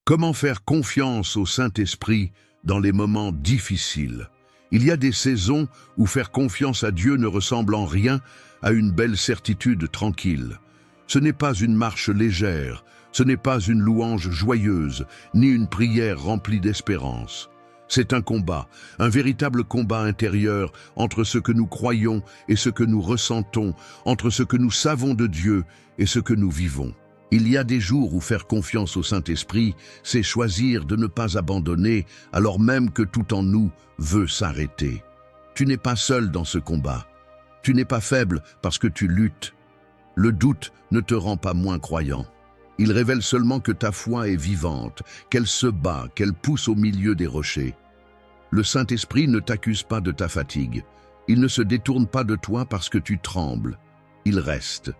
Comment faire confiance au Saint-Esprit dans les moments difficiles? Il y a des saisons où faire confiance à Dieu ne ressemble en rien à une belle certitude tranquille. Ce n'est pas une marche légère, ce n'est pas une louange joyeuse, ni une prière remplie d'espérance. C'est un combat, un véritable combat intérieur entre ce que nous croyons et ce que nous ressentons, entre ce que nous savons de Dieu et ce que nous vivons. Il y a des jours où faire confiance au Saint-Esprit, c'est choisir de ne pas abandonner alors même que tout en nous veut s'arrêter. Tu n'es pas seul dans ce combat. Tu n'es pas faible parce que tu luttes. Le doute ne te rend pas moins croyant. Il révèle seulement que ta foi est vivante, qu'elle se bat, qu'elle pousse au milieu des rochers. Le Saint-Esprit ne t'accuse pas de ta fatigue. Il ne se détourne pas de toi parce que tu trembles. Il reste.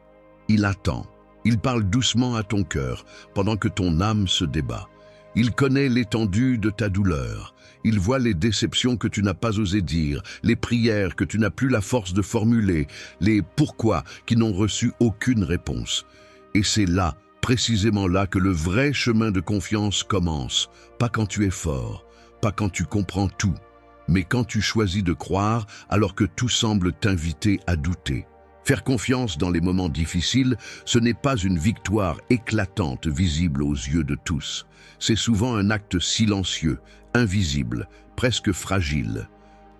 Il attend. Il parle doucement à ton cœur pendant que ton âme se débat. Il connaît l'étendue de ta douleur. Il voit les déceptions que tu n'as pas osé dire, les prières que tu n'as plus la force de formuler, les pourquoi qui n'ont reçu aucune réponse. Et c'est là, précisément là, que le vrai chemin de confiance commence. Pas quand tu es fort, pas quand tu comprends tout, mais quand tu choisis de croire alors que tout semble t'inviter à douter. Faire confiance dans les moments difficiles, ce n'est pas une victoire éclatante visible aux yeux de tous. C'est souvent un acte silencieux, invisible, presque fragile.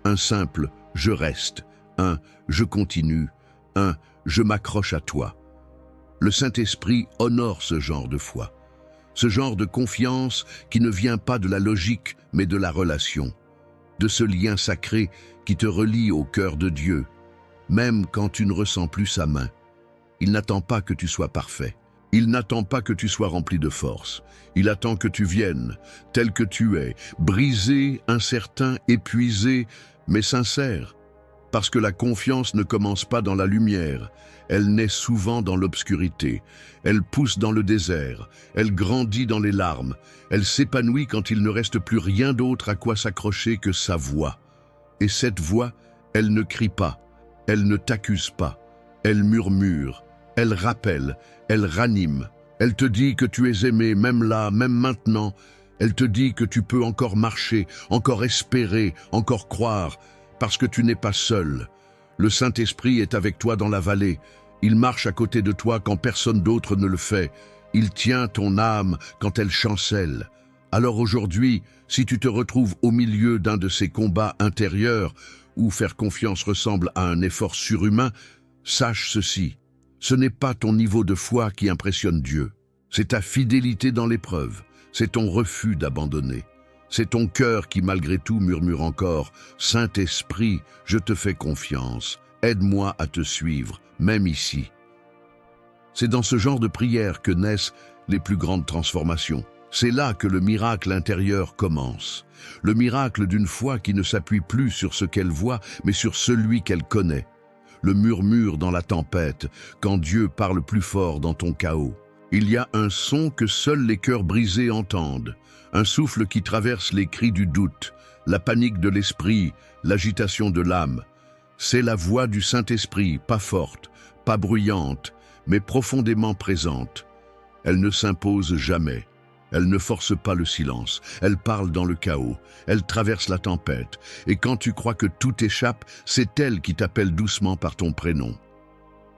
Un simple « je reste », un « je continue », un « je m'accroche à toi ». Le Saint-Esprit honore ce genre de foi, ce genre de confiance qui ne vient pas de la logique mais de la relation, de ce lien sacré qui te relie au cœur de Dieu. Même quand tu ne ressens plus sa main. Il n'attend pas que tu sois parfait. Il n'attend pas que tu sois rempli de force. Il attend que tu viennes, tel que tu es, brisé, incertain, épuisé, mais sincère. Parce que la confiance ne commence pas dans la lumière, elle naît souvent dans l'obscurité. Elle pousse dans le désert, elle grandit dans les larmes, elle s'épanouit quand il ne reste plus rien d'autre à quoi s'accrocher que sa voix. Et cette voix, elle ne crie pas. Elle ne t'accuse pas, elle murmure, elle rappelle, elle ranime. Elle te dit que tu es aimé, même là, même maintenant. Elle te dit que tu peux encore marcher, encore espérer, encore croire, parce que tu n'es pas seul. Le Saint-Esprit est avec toi dans la vallée. Il marche à côté de toi quand personne d'autre ne le fait. Il tient ton âme quand elle chancelle. Alors aujourd'hui, si tu te retrouves au milieu d'un de ces combats intérieurs, où faire confiance ressemble à un effort surhumain, sache ceci, ce n'est pas ton niveau de foi qui impressionne Dieu, c'est ta fidélité dans l'épreuve, c'est ton refus d'abandonner, c'est ton cœur qui malgré tout murmure encore « Saint-Esprit, je te fais confiance, aide-moi à te suivre, même ici ». C'est dans ce genre de prière que naissent les plus grandes transformations. C'est là que le miracle intérieur commence. Le miracle d'une foi qui ne s'appuie plus sur ce qu'elle voit, mais sur celui qu'elle connaît. Le murmure dans la tempête, quand Dieu parle plus fort dans ton chaos. Il y a un son que seuls les cœurs brisés entendent, un souffle qui traverse les cris du doute, la panique de l'esprit, l'agitation de l'âme. C'est la voix du Saint-Esprit, pas forte, pas bruyante, mais profondément présente. Elle ne s'impose jamais. Elle ne force pas le silence, elle parle dans le chaos, elle traverse la tempête, et quand tu crois que tout échappe, c'est elle qui t'appelle doucement par ton prénom.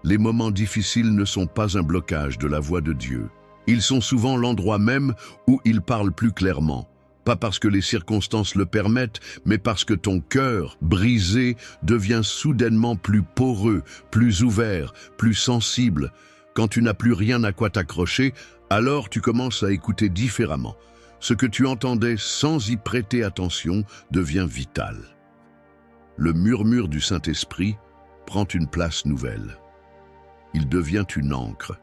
Les moments difficiles ne sont pas un blocage de la voix de Dieu. Ils sont souvent l'endroit même où il parle plus clairement, pas parce que les circonstances le permettent, mais parce que ton cœur, brisé, devient soudainement plus poreux, plus ouvert, plus sensible. Quand tu n'as plus rien à quoi t'accrocher, alors tu commences à écouter différemment. Ce que tu entendais sans y prêter attention devient vital. Le murmure du Saint-Esprit prend une place nouvelle. Il devient une ancre.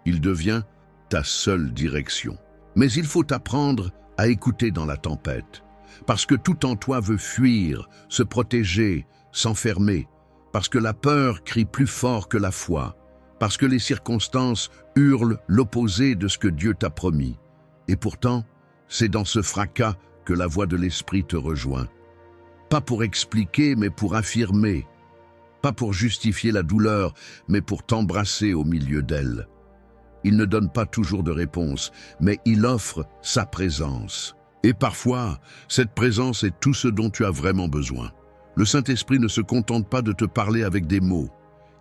Il devient ta seule direction. Mais il faut apprendre à écouter dans la tempête, parce que tout en toi veut fuir, se protéger, s'enfermer, parce que la peur crie plus fort que la foi, parce que les circonstances hurlent l'opposé de ce que Dieu t'a promis. Et pourtant, c'est dans ce fracas que la voix de l'Esprit te rejoint. Pas pour expliquer, mais pour affirmer. Pas pour justifier la douleur, mais pour t'embrasser au milieu d'elle. Il ne donne pas toujours de réponse, mais il offre sa présence. Et parfois, cette présence est tout ce dont tu as vraiment besoin. Le Saint-Esprit ne se contente pas de te parler avec des mots.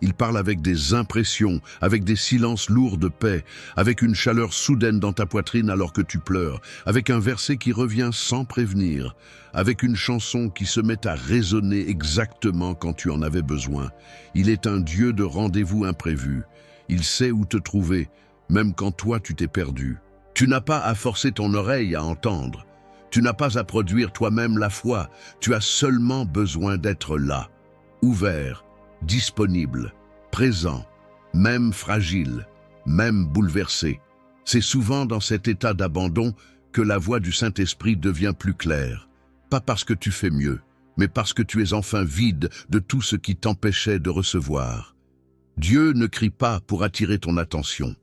Il parle avec des impressions, avec des silences lourds de paix, avec une chaleur soudaine dans ta poitrine alors que tu pleures, avec un verset qui revient sans prévenir, avec une chanson qui se met à résonner exactement quand tu en avais besoin. Il est un Dieu de rendez-vous imprévus. Il sait où te trouver, même quand toi tu t'es perdu. Tu n'as pas à forcer ton oreille à entendre. Tu n'as pas à produire toi-même la foi. Tu as seulement besoin d'être là, ouvert, disponible, présent, même fragile, même bouleversé. C'est souvent dans cet état d'abandon que la voix du Saint-Esprit devient plus claire. Pas parce que tu fais mieux, mais parce que tu es enfin vide de tout ce qui t'empêchait de recevoir. Dieu ne crie pas pour attirer ton attention.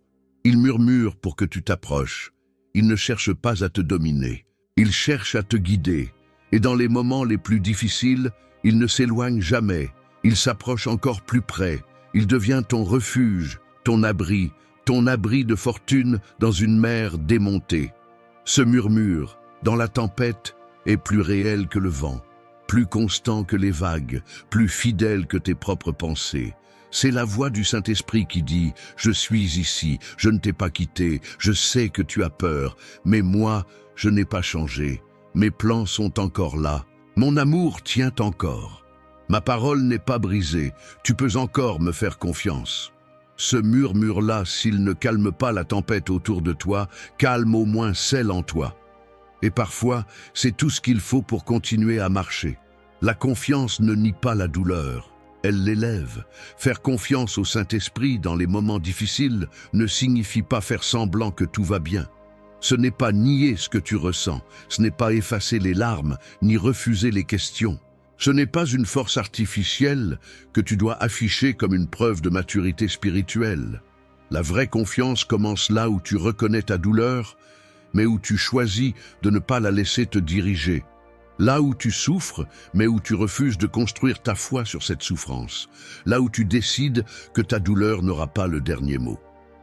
Il murmure pour que tu t'approches. Il ne cherche pas à te dominer. Il cherche à te guider. Et dans les moments les plus difficiles, il ne s'éloigne jamais. Il s'approche encore plus près. Il devient ton refuge, ton abri de fortune dans une mer démontée. Ce murmure, dans la tempête, est plus réel que le vent, plus constant que les vagues, plus fidèle que tes propres pensées. C'est la voix du Saint-Esprit qui dit « Je suis ici, je ne t'ai pas quitté, je sais que tu as peur, mais moi, je n'ai pas changé. Mes plans sont encore là, mon amour tient encore. Ma parole n'est pas brisée, tu peux encore me faire confiance. » Ce murmure-là, s'il ne calme pas la tempête autour de toi, calme au moins celle en toi. Et parfois, c'est tout ce qu'il faut pour continuer à marcher. La confiance ne nie pas la douleur. Elle l'élève. Faire confiance au Saint-Esprit dans les moments difficiles ne signifie pas faire semblant que tout va bien. Ce n'est pas nier ce que tu ressens, ce n'est pas effacer les larmes, ni refuser les questions. Ce n'est pas une force artificielle que tu dois afficher comme une preuve de maturité spirituelle. La vraie confiance commence là où tu reconnais ta douleur, mais où tu choisis de ne pas la laisser te diriger. Là où tu souffres, mais où tu refuses de construire ta foi sur cette souffrance. Là où tu décides que ta douleur n'aura pas le dernier mot.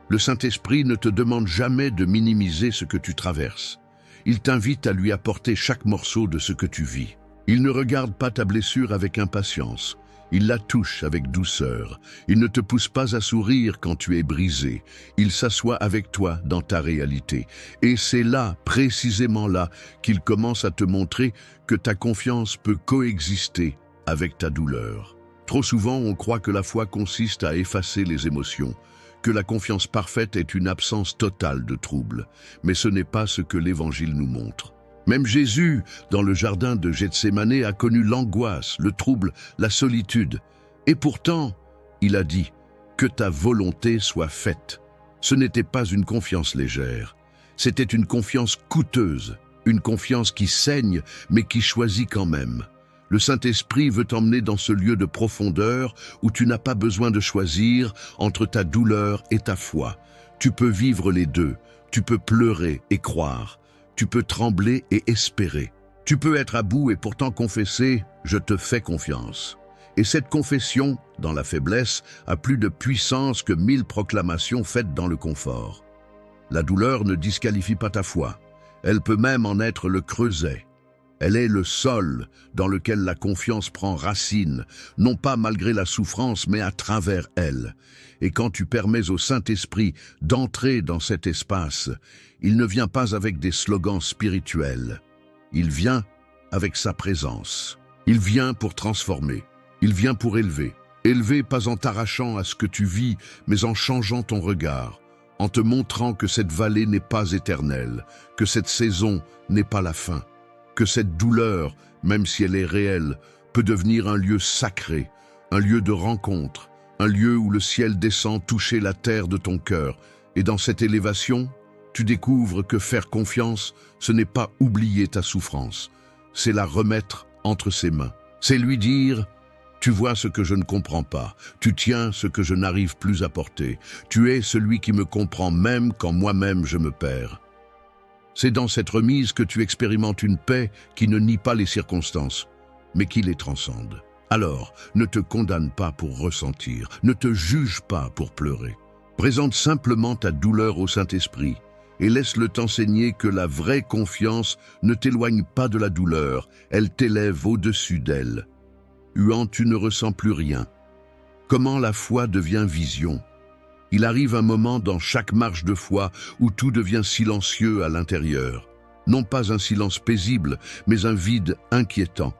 Le Saint-Esprit ne te demande jamais de minimiser ce que tu traverses. Il t'invite à lui apporter chaque morceau de ce que tu vis. Il ne regarde pas ta blessure avec impatience. Il la touche avec douceur. Il ne te pousse pas à sourire quand tu es brisé. Il s'assoit avec toi dans ta réalité. Et c'est là, précisément là, qu'il commence à te montrer que ta confiance peut coexister avec ta douleur. Trop souvent, on croit que la foi consiste à effacer les émotions, que la confiance parfaite est une absence totale de trouble. Mais ce n'est pas ce que l'Évangile nous montre. Même Jésus, dans le jardin de Gethsémanée, a connu l'angoisse, le trouble, la solitude. Et pourtant, il a dit « Que ta volonté soit faite ». Ce n'était pas une confiance légère. C'était une confiance coûteuse, une confiance qui saigne, mais qui choisit quand même. Le Saint-Esprit veut t'emmener dans ce lieu de profondeur où tu n'as pas besoin de choisir entre ta douleur et ta foi. Tu peux vivre les deux, tu peux pleurer et croire. Tu peux trembler et espérer. Tu peux être à bout et pourtant confesser « Je te fais confiance ». Et cette confession, dans la faiblesse, a plus de puissance que 1000 proclamations faites dans le confort. La douleur ne disqualifie pas ta foi. Elle peut même en être le creuset. Elle est le sol dans lequel la confiance prend racine, non pas malgré la souffrance, mais à travers elle. Et quand tu permets au Saint-Esprit d'entrer dans cet espace, il ne vient pas avec des slogans spirituels. Il vient avec sa présence. Il vient pour transformer. Il vient pour élever. Élever pas en t'arrachant à ce que tu vis, mais en changeant ton regard, en te montrant que cette vallée n'est pas éternelle, que cette saison n'est pas la fin. Que cette douleur, même si elle est réelle, peut devenir un lieu sacré, un lieu de rencontre, un lieu où le ciel descend toucher la terre de ton cœur. Et dans cette élévation, tu découvres que faire confiance, ce n'est pas oublier ta souffrance, c'est la remettre entre ses mains. C'est lui dire « Tu vois ce que je ne comprends pas, tu tiens ce que je n'arrive plus à porter, tu es celui qui me comprend même quand moi-même je me perds. » C'est dans cette remise que tu expérimentes une paix qui ne nie pas les circonstances, mais qui les transcende. Alors, ne te condamne pas pour ressentir, ne te juge pas pour pleurer. Présente simplement ta douleur au Saint-Esprit et laisse-le t'enseigner que la vraie confiance ne t'éloigne pas de la douleur, elle t'élève au-dessus d'elle. Huant, tu ne ressens plus rien. Comment la foi devient vision? Il arrive un moment dans chaque marche de foi où tout devient silencieux à l'intérieur. Non pas un silence paisible, mais un vide inquiétant.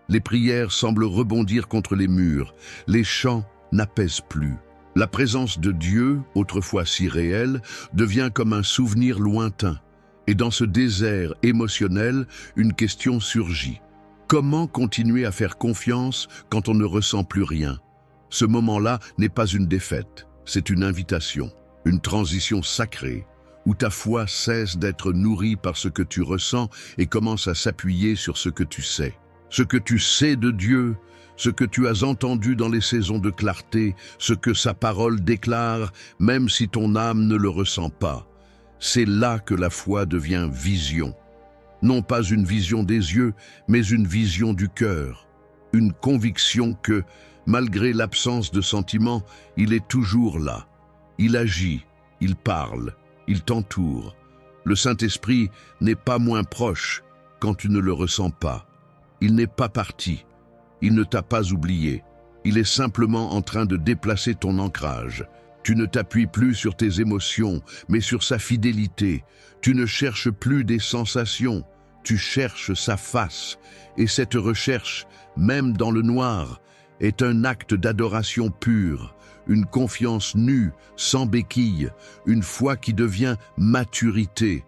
Les prières semblent rebondir contre les murs, les chants n'apaisent plus. La présence de Dieu, autrefois si réelle, devient comme un souvenir lointain. Et dans ce désert émotionnel, une question surgit. Comment continuer à faire confiance quand on ne ressent plus rien? Ce moment-là n'est pas une défaite, c'est une invitation, une transition sacrée, où ta foi cesse d'être nourrie par ce que tu ressens et commence à s'appuyer sur ce que tu sais. Ce que tu sais de Dieu, ce que tu as entendu dans les saisons de clarté, ce que sa parole déclare, même si ton âme ne le ressent pas. C'est là que la foi devient vision. Non pas une vision des yeux, mais une vision du cœur. Une conviction que, malgré l'absence de sentiments, il est toujours là. Il agit, il parle, il t'entoure. Le Saint-Esprit n'est pas moins proche quand tu ne le ressens pas. Il n'est pas parti. Il ne t'a pas oublié. Il est simplement en train de déplacer ton ancrage. Tu ne t'appuies plus sur tes émotions, mais sur sa fidélité. Tu ne cherches plus des sensations, tu cherches sa face. Et cette recherche, même dans le noir, est un acte d'adoration pure, une confiance nue, sans béquille, une foi qui devient maturité.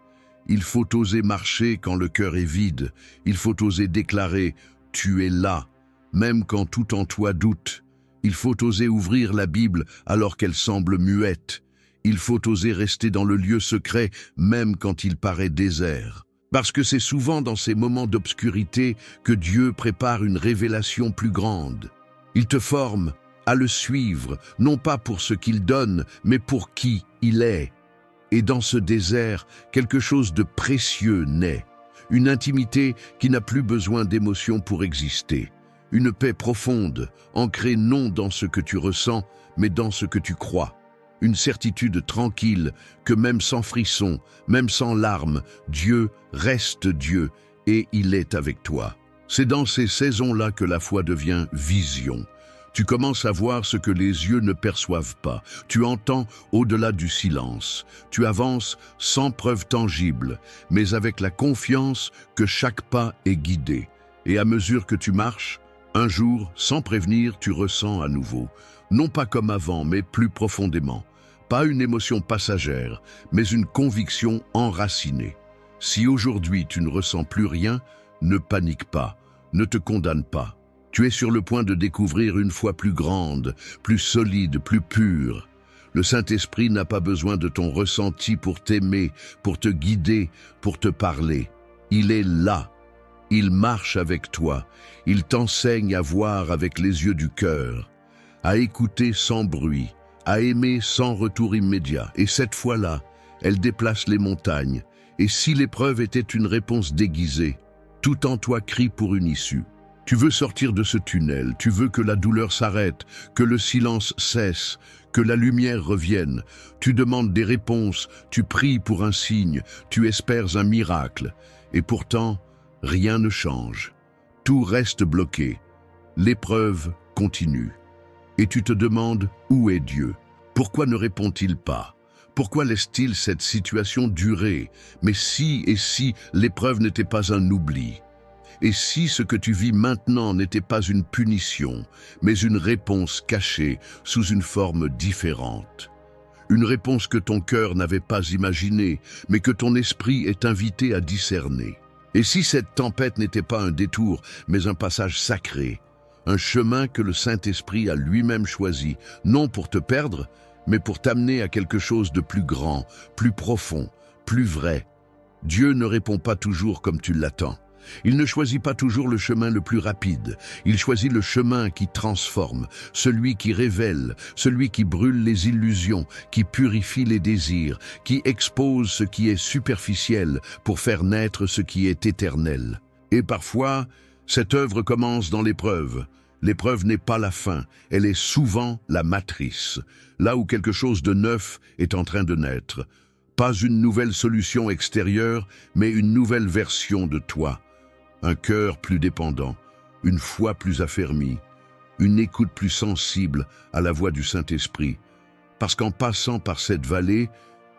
Il faut oser marcher quand le cœur est vide. Il faut oser déclarer « Tu es là », même quand tout en toi doute. Il faut oser ouvrir la Bible alors qu'elle semble muette. Il faut oser rester dans le lieu secret, même quand il paraît désert. Parce que c'est souvent dans ces moments d'obscurité que Dieu prépare une révélation plus grande. Il te forme à le suivre, non pas pour ce qu'il donne, mais pour qui il est. Et dans ce désert, quelque chose de précieux naît. Une intimité qui n'a plus besoin d'émotions pour exister. Une paix profonde, ancrée non dans ce que tu ressens, mais dans ce que tu crois. Une certitude tranquille que même sans frisson, même sans larmes, Dieu reste Dieu et il est avec toi. C'est dans ces saisons-là que la foi devient vision. Tu commences à voir ce que les yeux ne perçoivent pas. Tu entends au-delà du silence. Tu avances sans preuve tangible, mais avec la confiance que chaque pas est guidé. Et à mesure que tu marches, un jour, sans prévenir, tu ressens à nouveau. Non pas comme avant, mais plus profondément. Pas une émotion passagère, mais une conviction enracinée. Si aujourd'hui tu ne ressens plus rien, ne panique pas, ne te condamne pas. Tu es sur le point de découvrir une foi plus grande, plus solide, plus pure. Le Saint-Esprit n'a pas besoin de ton ressenti pour t'aimer, pour te guider, pour te parler. Il est là. Il marche avec toi. Il t'enseigne à voir avec les yeux du cœur, à écouter sans bruit, à aimer sans retour immédiat. Et cette fois-là, elle déplace les montagnes. Et si l'épreuve était une réponse déguisée, tout en toi crie pour une issue. Tu veux sortir de ce tunnel, tu veux que la douleur s'arrête, que le silence cesse, que la lumière revienne. Tu demandes des réponses, tu pries pour un signe, tu espères un miracle. Et pourtant, rien ne change. Tout reste bloqué. L'épreuve continue. Et tu te demandes où est Dieu? Pourquoi ne répond-il pas? Pourquoi laisse-t-il cette situation durer? Mais si et si l'épreuve n'était pas un oubli? Et si ce que tu vis maintenant n'était pas une punition, mais une réponse cachée sous une forme différente? Une réponse que ton cœur n'avait pas imaginée, mais que ton esprit est invité à discerner. Et si cette tempête n'était pas un détour, mais un passage sacré, un chemin que le Saint-Esprit a lui-même choisi, non pour te perdre, mais pour t'amener à quelque chose de plus grand, plus profond, plus vrai. Dieu ne répond pas toujours comme tu l'attends. Il ne choisit pas toujours le chemin le plus rapide. Il choisit le chemin qui transforme, celui qui révèle, celui qui brûle les illusions, qui purifie les désirs, qui expose ce qui est superficiel pour faire naître ce qui est éternel. Et parfois, cette œuvre commence dans l'épreuve, L'épreuve n'est pas la fin, elle est souvent la matrice, là où quelque chose de neuf est en train de naître. Pas une nouvelle solution extérieure, mais une nouvelle version de toi. Un cœur plus dépendant, une foi plus affermie, une écoute plus sensible à la voix du Saint-Esprit. Parce qu'en passant par cette vallée,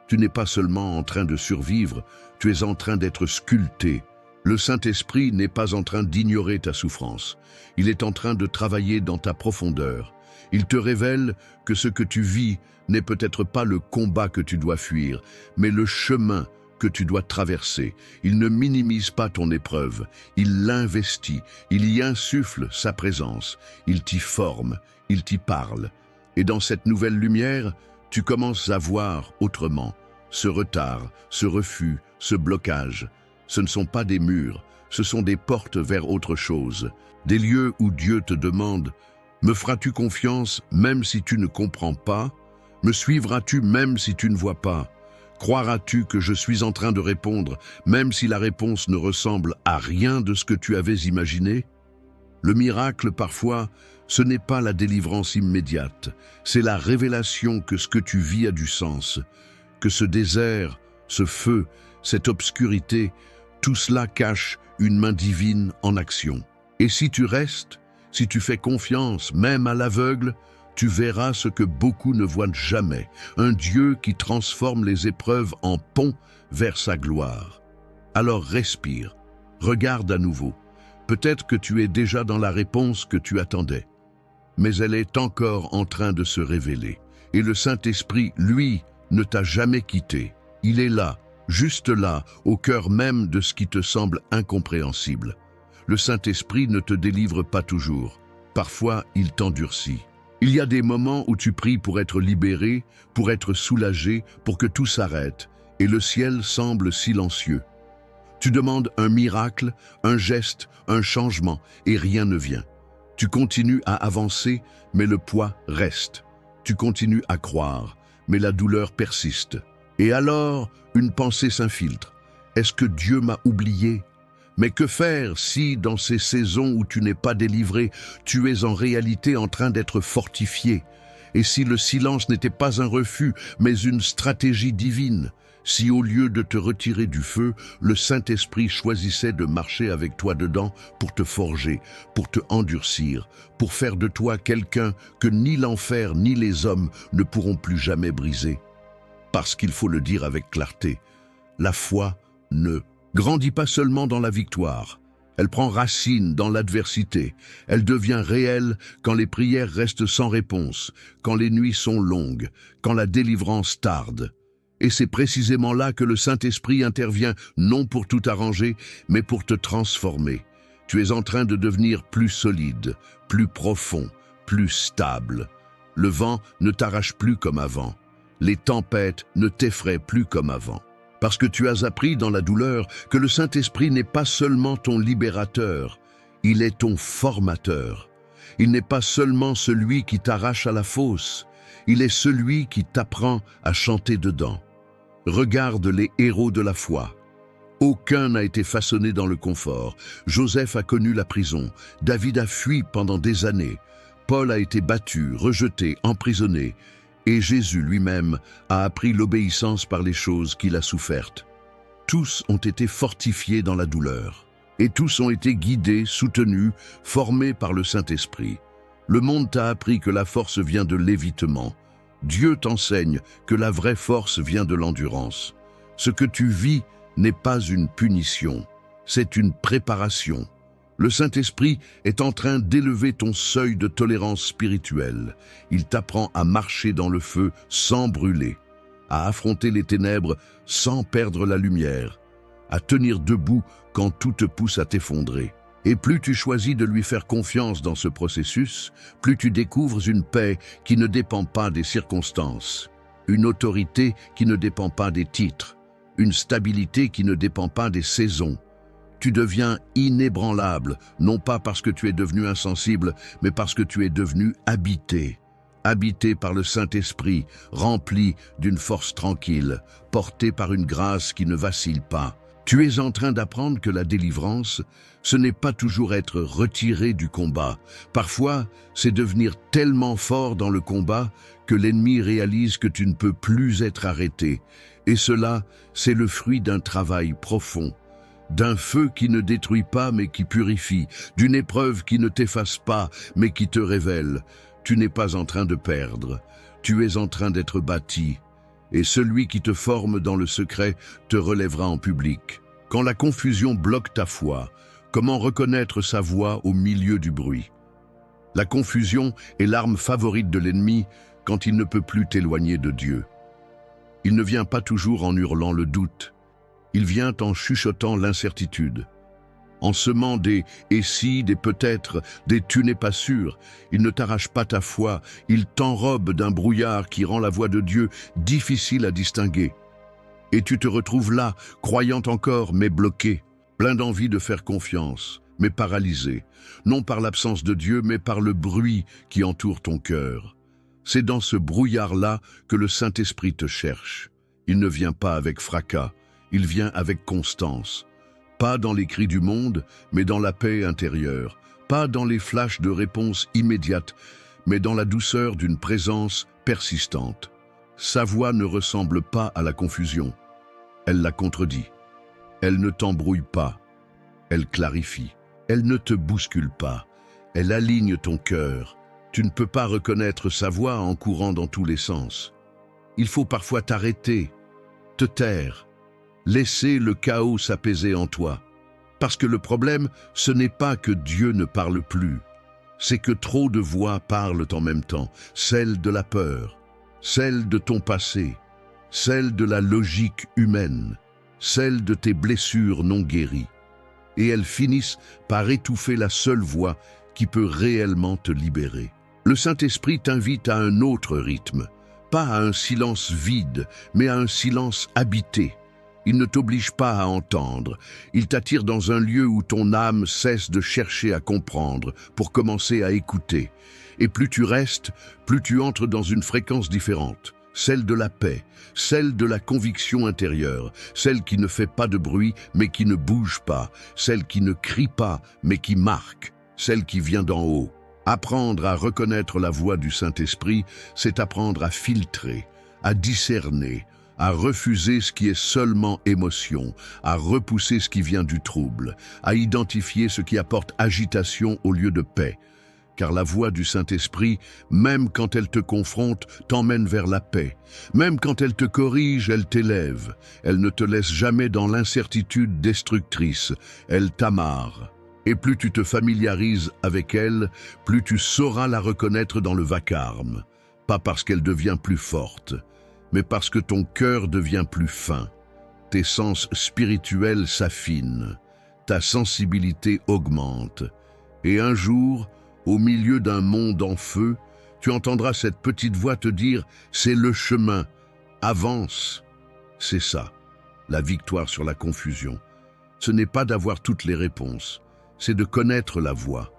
tu n'es pas seulement en train de survivre, tu es en train d'être sculpté. Le Saint-Esprit n'est pas en train d'ignorer ta souffrance. Il est en train de travailler dans ta profondeur. Il te révèle que ce que tu vis n'est peut-être pas le combat que tu dois fuir, mais le chemin que tu dois traverser. Il ne minimise pas ton épreuve, il l'investit, il y insuffle sa présence, il t'y forme, il t'y parle. Et dans cette nouvelle lumière, tu commences à voir autrement. Ce retard, ce refus, ce blocage, ce ne sont pas des murs, ce sont des portes vers autre chose, des lieux où Dieu te demande « Me feras-tu confiance même si tu ne comprends pas? Me suivras-tu même si tu ne vois pas? Croiras-tu que je suis en train de répondre même si la réponse ne ressemble à rien de ce que tu avais imaginé ?» Le miracle, parfois, ce n'est pas la délivrance immédiate, c'est la révélation que ce que tu vis a du sens, que ce désert, ce feu, cette obscurité, tout cela cache une main divine en action. Et si tu restes, si tu fais confiance, même à l'aveugle, tu verras ce que beaucoup ne voient jamais, un Dieu qui transforme les épreuves en pont vers sa gloire. Alors respire, regarde à nouveau. Peut-être que tu es déjà dans la réponse que tu attendais, mais elle est encore en train de se révéler. Et le Saint-Esprit, lui, ne t'a jamais quitté. Il est là, juste là, au cœur même de ce qui te semble incompréhensible. Le Saint-Esprit ne te délivre pas toujours. Parfois, il t'endurcit. Il y a des moments où tu pries pour être libéré, pour être soulagé, pour que tout s'arrête, et le ciel semble silencieux. Tu demandes un miracle, un geste, un changement, et rien ne vient. Tu continues à avancer, mais le poids reste. Tu continues à croire, mais la douleur persiste. Et alors, une pensée s'infiltre. Est-ce que Dieu m'a oublié? Mais que faire si, dans ces saisons où tu n'es pas délivré, tu es en réalité en train d'être fortifié? Et si le silence n'était pas un refus, mais une stratégie divine? Si au lieu de te retirer du feu, le Saint-Esprit choisissait de marcher avec toi dedans pour te forger, pour te endurcir, pour faire de toi quelqu'un que ni l'enfer ni les hommes ne pourront plus jamais briser? Parce qu'il faut le dire avec clarté, la foi ne grandit pas seulement dans la victoire. Elle prend racine dans l'adversité. Elle devient réelle quand les prières restent sans réponse, quand les nuits sont longues, quand la délivrance tarde. Et c'est précisément là que le Saint-Esprit intervient, non pour tout arranger, mais pour te transformer. Tu es en train de devenir plus solide, plus profond, plus stable. Le vent ne t'arrache plus comme avant. Les tempêtes ne t'effraient plus comme avant. Parce que tu as appris dans la douleur que le Saint-Esprit n'est pas seulement ton libérateur, il est ton formateur. Il n'est pas seulement celui qui t'arrache à la fosse, il est celui qui t'apprend à chanter dedans. Regarde les héros de la foi. Aucun n'a été façonné dans le confort. Joseph a connu la prison, David a fui pendant des années, Paul a été battu, rejeté, emprisonné, et Jésus lui-même a appris l'obéissance par les choses qu'il a souffertes. Tous ont été fortifiés dans la douleur, et tous ont été guidés, soutenus, formés par le Saint-Esprit. Le monde t'a appris que la force vient de l'évitement. Dieu t'enseigne que la vraie force vient de l'endurance. Ce que tu vis n'est pas une punition, c'est une préparation. Le Saint-Esprit est en train d'élever ton seuil de tolérance spirituelle. Il t'apprend à marcher dans le feu sans brûler, à affronter les ténèbres sans perdre la lumière, à tenir debout quand tout te pousse à t'effondrer. Et plus tu choisis de lui faire confiance dans ce processus, plus tu découvres une paix qui ne dépend pas des circonstances, une autorité qui ne dépend pas des titres, une stabilité qui ne dépend pas des saisons. Tu deviens inébranlable, non pas parce que tu es devenu insensible, mais parce que tu es devenu habité. Habité par le Saint-Esprit, rempli d'une force tranquille, porté par une grâce qui ne vacille pas. Tu es en train d'apprendre que la délivrance, ce n'est pas toujours être retiré du combat. Parfois, c'est devenir tellement fort dans le combat que l'ennemi réalise que tu ne peux plus être arrêté. Et cela, c'est le fruit d'un travail profond, d'un feu qui ne détruit pas mais qui purifie, d'une épreuve qui ne t'efface pas mais qui te révèle. Tu n'es pas en train de perdre, tu es en train d'être bâti. Et celui qui te forme dans le secret te relèvera en public. Quand la confusion bloque ta foi, comment reconnaître sa voix au milieu du bruit? La confusion est l'arme favorite de l'ennemi quand il ne peut plus t'éloigner de Dieu. Il ne vient pas toujours en hurlant le doute, il vient en chuchotant l'incertitude. En semant des « et si », des « peut-être », des « tu n'es pas sûr », il ne t'arrache pas ta foi, il t'enrobe d'un brouillard qui rend la voix de Dieu difficile à distinguer. Et tu te retrouves là, croyant encore, mais bloqué, plein d'envie de faire confiance, mais paralysé, non par l'absence de Dieu, mais par le bruit qui entoure ton cœur. C'est dans ce brouillard-là que le Saint-Esprit te cherche. Il ne vient pas avec fracas, il vient avec constance. Pas dans les cris du monde, mais dans la paix intérieure. Pas dans les flashs de réponses immédiates, mais dans la douceur d'une présence persistante. Sa voix ne ressemble pas à la confusion. Elle la contredit. Elle ne t'embrouille pas. Elle clarifie. Elle ne te bouscule pas. Elle aligne ton cœur. Tu ne peux pas reconnaître sa voix en courant dans tous les sens. Il faut parfois t'arrêter, te taire, laisser le chaos s'apaiser en toi. Parce que le problème, ce n'est pas que Dieu ne parle plus. C'est que trop de voix parlent en même temps. Celle de la peur, celle de ton passé, celle de la logique humaine, celle de tes blessures non guéries. Et elles finissent par étouffer la seule voix qui peut réellement te libérer. Le Saint-Esprit t'invite à un autre rythme, pas à un silence vide, mais à un silence habité. Il ne t'oblige pas à entendre, il t'attire dans un lieu où ton âme cesse de chercher à comprendre pour commencer à écouter. Et plus tu restes, plus tu entres dans une fréquence différente, celle de la paix, celle de la conviction intérieure, celle qui ne fait pas de bruit mais qui ne bouge pas, celle qui ne crie pas mais qui marque, celle qui vient d'en haut. Apprendre à reconnaître la voix du Saint-Esprit, c'est apprendre à filtrer, à discerner, à refuser ce qui est seulement émotion, à repousser ce qui vient du trouble, à identifier ce qui apporte agitation au lieu de paix. Car la voix du Saint-Esprit, même quand elle te confronte, t'emmène vers la paix. Même quand elle te corrige, elle t'élève. Elle ne te laisse jamais dans l'incertitude destructrice. Elle t'amarre. Et plus tu te familiarises avec elle, plus tu sauras la reconnaître dans le vacarme. Pas parce qu'elle devient plus forte, mais parce que ton cœur devient plus fin. Tes sens spirituels s'affinent, ta sensibilité augmente. Et un jour, au milieu d'un monde en feu, tu entendras cette petite voix te dire « c'est le chemin, avance ». C'est ça, la victoire sur la confusion. Ce n'est pas d'avoir toutes les réponses, c'est de connaître la voie,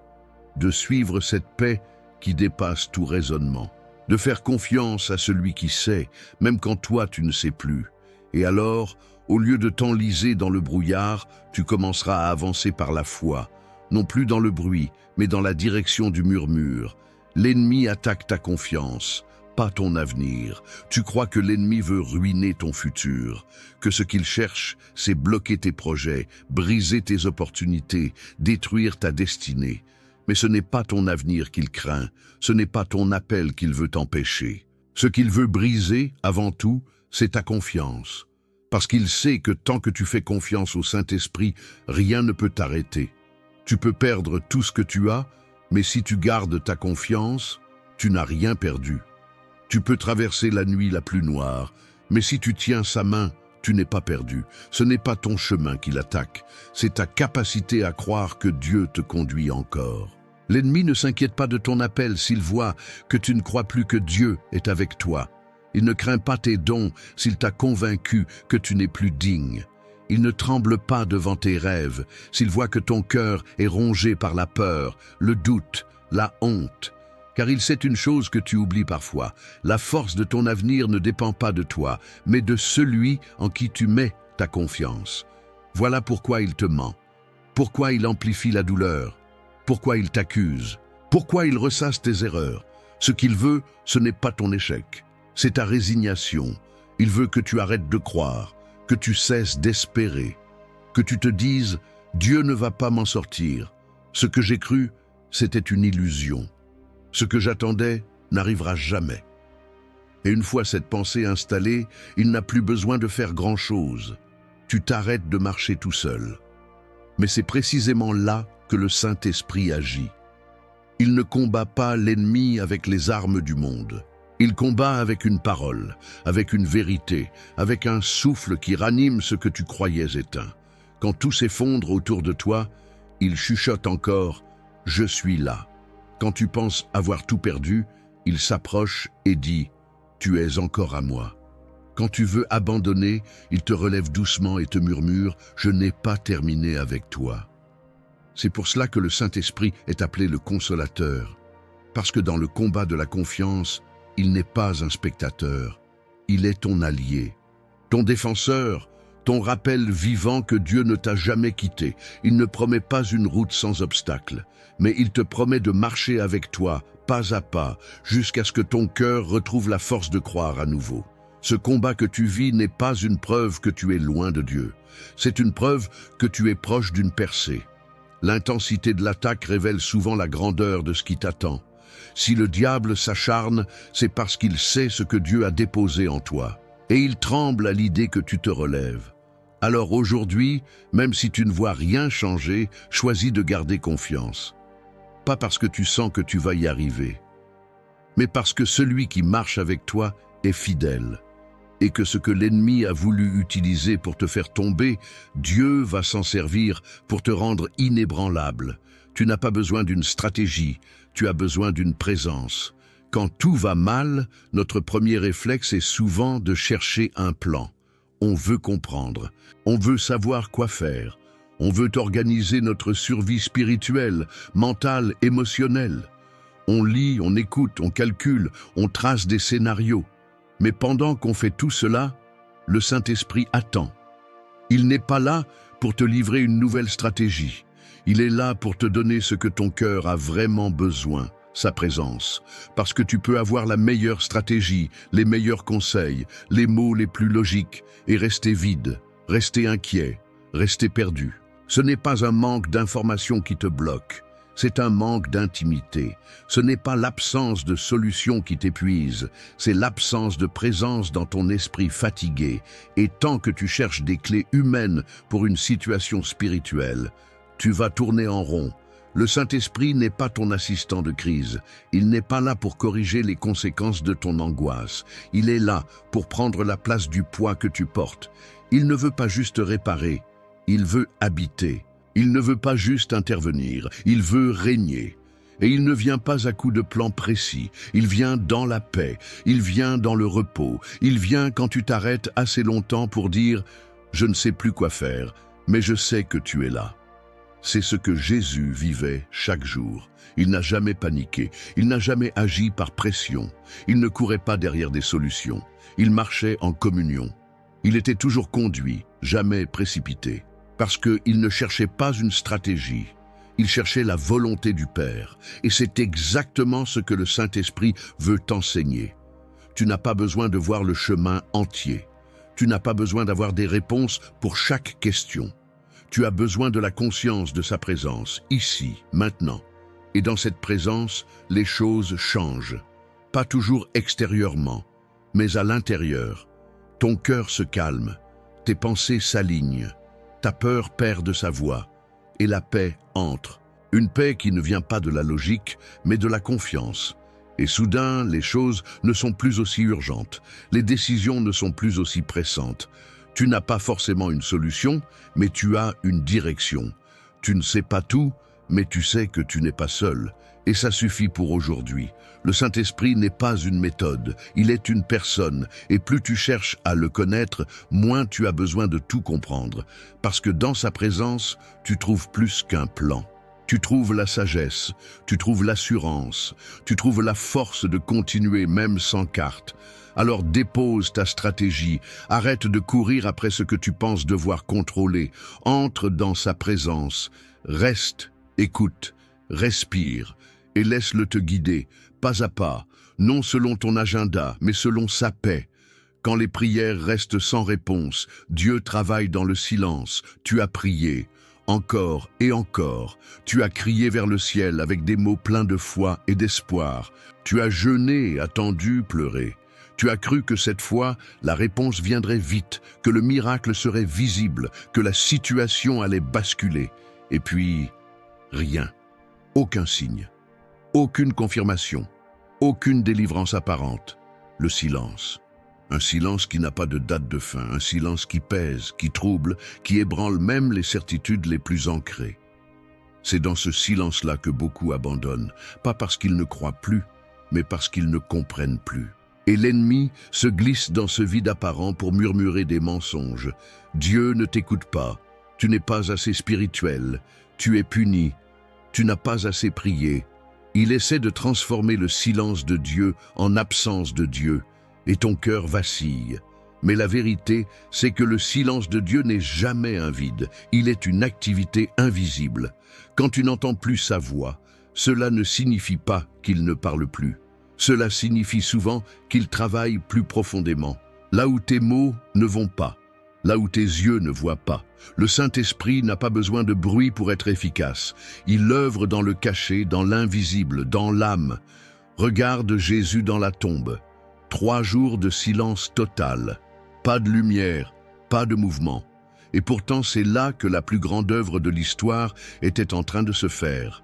de suivre cette paix qui dépasse tout raisonnement, de faire confiance à celui qui sait, même quand toi tu ne sais plus. Et alors, au lieu de t'enliser dans le brouillard, tu commenceras à avancer par la foi, non plus dans le bruit, mais dans la direction du murmure. L'ennemi attaque ta confiance, pas ton avenir. Tu crois que l'ennemi veut ruiner ton futur, que ce qu'il cherche, c'est bloquer tes projets, briser tes opportunités, détruire ta destinée. Mais ce n'est pas ton avenir qu'il craint, ce n'est pas ton appel qu'il veut empêcher. Ce qu'il veut briser, avant tout, c'est ta confiance. Parce qu'il sait que tant que tu fais confiance au Saint-Esprit, rien ne peut t'arrêter. Tu peux perdre tout ce que tu as, mais si tu gardes ta confiance, tu n'as rien perdu. Tu peux traverser la nuit la plus noire, mais si tu tiens sa main, tu n'es pas perdu. Ce n'est pas ton chemin qu'il attaque, c'est ta capacité à croire que Dieu te conduit encore. L'ennemi ne s'inquiète pas de ton appel s'il voit que tu ne crois plus que Dieu est avec toi. Il ne craint pas tes dons s'il t'a convaincu que tu n'es plus digne. Il ne tremble pas devant tes rêves s'il voit que ton cœur est rongé par la peur, le doute, la honte. Car il sait une chose que tu oublies parfois, la force de ton avenir ne dépend pas de toi, mais de celui en qui tu mets ta confiance. Voilà pourquoi il te ment, pourquoi il amplifie la douleur, pourquoi il t'accuse, pourquoi il ressasse tes erreurs. Ce qu'il veut, ce n'est pas ton échec, c'est ta résignation. Il veut que tu arrêtes de croire, que tu cesses d'espérer, que tu te dises « Dieu ne va pas m'en sortir. Ce que j'ai cru, c'était une illusion. Ce que j'attendais n'arrivera jamais. » Et une fois cette pensée installée, il n'a plus besoin de faire grand-chose. Tu t'arrêtes de marcher tout seul. Mais c'est précisément là que le Saint-Esprit agit. Il ne combat pas l'ennemi avec les armes du monde. Il combat avec une parole, avec une vérité, avec un souffle qui ranime ce que tu croyais éteint. Quand tout s'effondre autour de toi, il chuchote encore « Je suis là ». Quand tu penses avoir tout perdu, il s'approche et dit « Tu es encore à moi ». Quand tu veux abandonner, il te relève doucement et te murmure « Je n'ai pas terminé avec toi ». C'est pour cela que le Saint-Esprit est appelé le Consolateur, parce que dans le combat de la confiance, il n'est pas un spectateur, il est ton allié, ton défenseur, ton rappel vivant que Dieu ne t'a jamais quitté. Il ne promet pas une route sans obstacle, mais il te promet de marcher avec toi, pas à pas, jusqu'à ce que ton cœur retrouve la force de croire à nouveau. Ce combat que tu vis n'est pas une preuve que tu es loin de Dieu, c'est une preuve que tu es proche d'une percée. L'intensité de l'attaque révèle souvent la grandeur de ce qui t'attend. Si le diable s'acharne, c'est parce qu'il sait ce que Dieu a déposé en toi. Et il tremble à l'idée que tu te relèves. Alors aujourd'hui, même si tu ne vois rien changer, choisis de garder confiance. Pas parce que tu sens que tu vas y arriver, mais parce que celui qui marche avec toi est fidèle. Et que ce que l'ennemi a voulu utiliser pour te faire tomber, Dieu va s'en servir pour te rendre inébranlable. Tu n'as pas besoin d'une stratégie, tu as besoin d'une présence. Quand tout va mal, notre premier réflexe est souvent de chercher un plan. On veut comprendre, on veut savoir quoi faire, on veut organiser notre survie spirituelle, mentale, émotionnelle. On lit, on écoute, on calcule, on trace des scénarios. Mais pendant qu'on fait tout cela, le Saint-Esprit attend. Il n'est pas là pour te livrer une nouvelle stratégie. Il est là pour te donner ce que ton cœur a vraiment besoin, sa présence. Parce que tu peux avoir la meilleure stratégie, les meilleurs conseils, les mots les plus logiques, et rester vide, rester inquiet, rester perdu. Ce n'est pas un manque d'information qui te bloque. C'est un manque d'intimité. Ce n'est pas l'absence de solution qui t'épuise, c'est l'absence de présence dans ton esprit fatigué. Et tant que tu cherches des clés humaines pour une situation spirituelle, tu vas tourner en rond. Le Saint-Esprit n'est pas ton assistant de crise. Il n'est pas là pour corriger les conséquences de ton angoisse. Il est là pour prendre la place du poids que tu portes. Il ne veut pas juste réparer, il veut habiter. Il ne veut pas juste intervenir, il veut régner. Et il ne vient pas à coup de plans précis, il vient dans la paix, il vient dans le repos, il vient quand tu t'arrêtes assez longtemps pour dire « Je ne sais plus quoi faire, mais je sais que tu es là ». C'est ce que Jésus vivait chaque jour. Il n'a jamais paniqué, il n'a jamais agi par pression, il ne courait pas derrière des solutions, il marchait en communion. Il était toujours conduit, jamais précipité. Parce qu'il ne cherchait pas une stratégie, il cherchait la volonté du Père. Et c'est exactement ce que le Saint-Esprit veut t'enseigner. Tu n'as pas besoin de voir le chemin entier. Tu n'as pas besoin d'avoir des réponses pour chaque question. Tu as besoin de la conscience de sa présence, ici, maintenant. Et dans cette présence, les choses changent. Pas toujours extérieurement, mais à l'intérieur. Ton cœur se calme, tes pensées s'alignent. Ta peur perd de sa voix, et la paix entre. Une paix qui ne vient pas de la logique, mais de la confiance. Et soudain, les choses ne sont plus aussi urgentes, les décisions ne sont plus aussi pressantes. Tu n'as pas forcément une solution, mais tu as une direction. Tu ne sais pas tout, mais tu sais que tu n'es pas seul. Et ça suffit pour aujourd'hui. Le Saint-Esprit n'est pas une méthode, il est une personne. Et plus tu cherches à le connaître, moins tu as besoin de tout comprendre. Parce que dans sa présence, tu trouves plus qu'un plan. Tu trouves la sagesse, tu trouves l'assurance, tu trouves la force de continuer même sans carte. Alors dépose ta stratégie, arrête de courir après ce que tu penses devoir contrôler, entre dans sa présence, reste, écoute, respire et laisse-le te guider, pas à pas, non selon ton agenda, mais selon sa paix. Quand les prières restent sans réponse, Dieu travaille dans le silence, tu as prié. Encore et encore, tu as crié vers le ciel avec des mots pleins de foi et d'espoir. Tu as jeûné, attendu, pleuré. Tu as cru que cette fois, la réponse viendrait vite, que le miracle serait visible, que la situation allait basculer. Et puis, rien. Aucun signe. Aucune confirmation. Aucune délivrance apparente. Le silence. Un silence qui n'a pas de date de fin, un silence qui pèse, qui trouble, qui ébranle même les certitudes les plus ancrées. C'est dans ce silence-là que beaucoup abandonnent, pas parce qu'ils ne croient plus, mais parce qu'ils ne comprennent plus. Et l'ennemi se glisse dans ce vide apparent pour murmurer des mensonges. Dieu ne t'écoute pas, tu n'es pas assez spirituel, tu es puni, tu n'as pas assez prié. Il essaie de transformer le silence de Dieu en absence de Dieu. Et ton cœur vacille. Mais la vérité, c'est que le silence de Dieu n'est jamais un vide, il est une activité invisible. Quand tu n'entends plus sa voix, cela ne signifie pas qu'il ne parle plus. Cela signifie souvent qu'il travaille plus profondément, là où tes mots ne vont pas, là où tes yeux ne voient pas. Le Saint-Esprit n'a pas besoin de bruit pour être efficace. Il œuvre dans le caché, dans l'invisible, dans l'âme. Regarde Jésus dans la tombe. 3 jours de silence total, pas de lumière, pas de mouvement. Et pourtant c'est là que la plus grande œuvre de l'histoire était en train de se faire.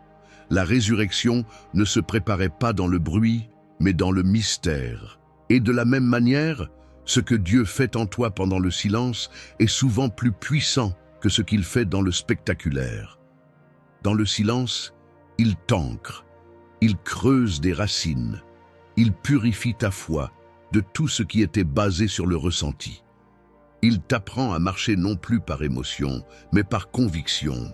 La résurrection ne se préparait pas dans le bruit, mais dans le mystère. Et de la même manière, ce que Dieu fait en toi pendant le silence est souvent plus puissant que ce qu'il fait dans le spectaculaire. Dans le silence, il t'ancre, il creuse des racines, il purifie ta foi de tout ce qui était basé sur le ressenti. Il t'apprend à marcher non plus par émotion, mais par conviction.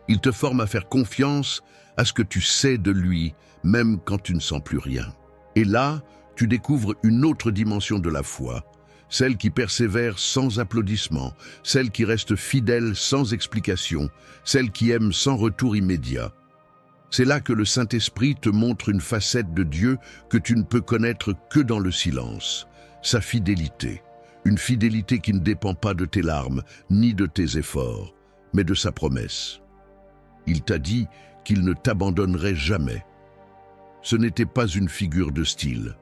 Il te forme à faire confiance à ce que tu sais de lui, même quand tu ne sens plus rien. Et là, tu découvres une autre dimension de la foi, celle qui persévère sans applaudissements, celle qui reste fidèle sans explication, celle qui aime sans retour immédiat. C'est là que le Saint-Esprit te montre une facette de Dieu que tu ne peux connaître que dans le silence, sa fidélité. Une fidélité qui ne dépend pas de tes larmes, ni de tes efforts, mais de sa promesse. Il t'a dit qu'il ne t'abandonnerait jamais. Ce n'était pas une figure de style,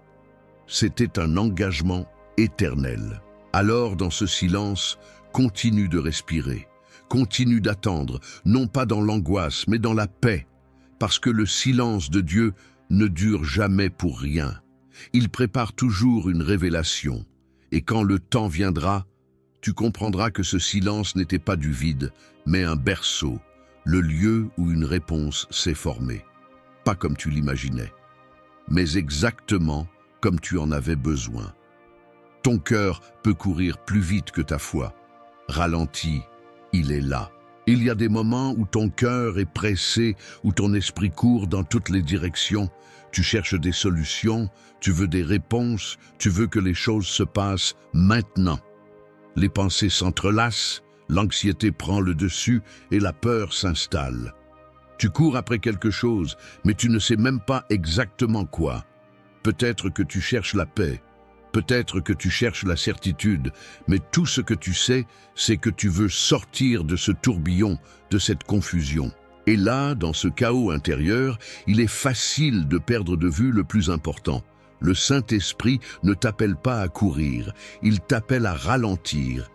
c'était un engagement éternel. Alors, dans ce silence, continue de respirer, continue d'attendre, non pas dans l'angoisse, mais dans la paix, parce que le silence de Dieu ne dure jamais pour rien. Il prépare toujours une révélation. Et quand le temps viendra, tu comprendras que ce silence n'était pas du vide, mais un berceau, le lieu où une réponse s'est formée. Pas comme tu l'imaginais, mais exactement comme tu en avais besoin. Ton cœur peut courir plus vite que ta foi. Ralentis, il est là. Il y a des moments où ton cœur est pressé, où ton esprit court dans toutes les directions. Tu cherches des solutions, tu veux des réponses, tu veux que les choses se passent maintenant. Les pensées s'entrelacent, l'anxiété prend le dessus et la peur s'installe. Tu cours après quelque chose, mais tu ne sais même pas exactement quoi. Peut-être que tu cherches la paix, peut-être que tu cherches la certitude, mais tout ce que tu sais, c'est que tu veux sortir de ce tourbillon, de cette confusion. Et là, dans ce chaos intérieur, il est facile de perdre de vue le plus important. Le Saint-Esprit ne t'appelle pas à courir, il t'appelle à ralentir.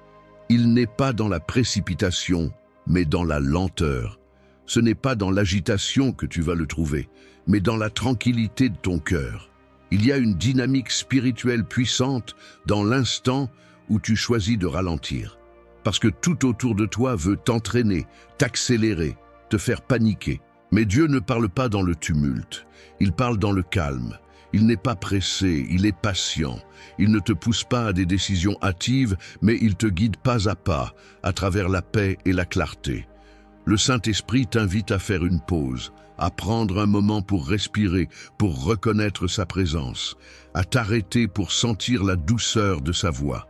Il n'est pas dans la précipitation, mais dans la lenteur. Ce n'est pas dans l'agitation que tu vas le trouver, mais dans la tranquillité de ton cœur. Il y a une dynamique spirituelle puissante dans l'instant où tu choisis de ralentir. Parce que tout autour de toi veut t'entraîner, t'accélérer, te faire paniquer. Mais Dieu ne parle pas dans le tumulte, il parle dans le calme. Il n'est pas pressé, il est patient. Il ne te pousse pas à des décisions hâtives, mais il te guide pas à travers la paix et la clarté. Le Saint-Esprit t'invite à faire une pause, à prendre un moment pour respirer, pour reconnaître sa présence, à t'arrêter pour sentir la douceur de sa voix.